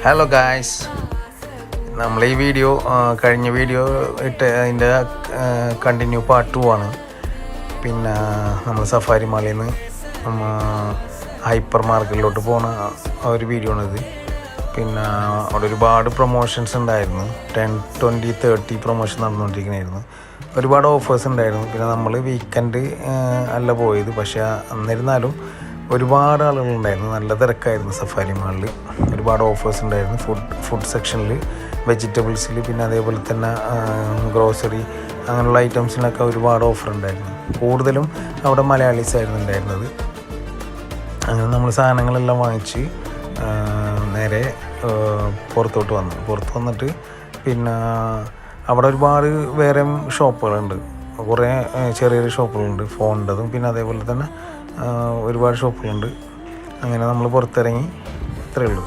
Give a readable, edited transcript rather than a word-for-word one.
Hello guys, നമ്മൾ ഈ video കഴിഞ്ഞ വീഡിയോ ഇട്ട് അതിൻ്റെ കണ്ടിന്യൂ പാർട്ട് 2 ആണ്. പിന്നെ നമ്മൾ സഫാരി മാളിൽ നിന്ന് ഹൈപ്പർ മാർക്കറ്റിലോട്ട് പോകുന്ന ഒരു വീഡിയോ ആണിത്. പിന്നെ അവിടെ ഒരുപാട് പ്രൊമോഷൻസ് ഉണ്ടായിരുന്നു. 10, 20, 30 പ്രൊമോഷൻ നടന്നുകൊണ്ടിരിക്കുന്നതായിരുന്നു. ഒരുപാട് ഓഫേഴ്സ് ഉണ്ടായിരുന്നു. പിന്നെ നമ്മൾ വീക്കെൻഡ് അല്ല പോയത്, പക്ഷേ എന്നിരുന്നാലും ഒരുപാട് ആളുകളുണ്ടായിരുന്നു. നല്ല തിരക്കായിരുന്നു സഫാരി മാളിൽ. ഒരുപാട് ഓഫേഴ്സ് ഉണ്ടായിരുന്നു. ഫുഡ് സെക്ഷനിൽ, വെജിറ്റബിൾസിൽ, പിന്നെ അതേപോലെ തന്നെ ഗ്രോസറി അങ്ങനെയുള്ള ഐറ്റംസിനൊക്കെ ഒരുപാട് ഓഫർ ഉണ്ടായിരുന്നു. കൂടുതലും അവിടെ മലയാളീസ് ആയിരുന്നു ഉണ്ടായിരുന്നത്. അങ്ങനെ നമ്മൾ സാധനങ്ങളെല്ലാം വാങ്ങിച്ച് നേരെ പുറത്ത് വന്നിട്ട് പിന്നെ അവിടെ ഒരുപാട് വേറെ ഷോപ്പുകളുണ്ട്. കുറേ ചെറിയ ഷോപ്പുകളുണ്ട് ഫോണിൻ്റെതും, പിന്നെ അതേപോലെ തന്നെ ഒരുപാട് ഷോപ്പുകളുണ്ട്. അങ്ങനെ നമ്മൾ പുറത്തിറങ്ങി, ഇത്രയേ ഉള്ളൂ.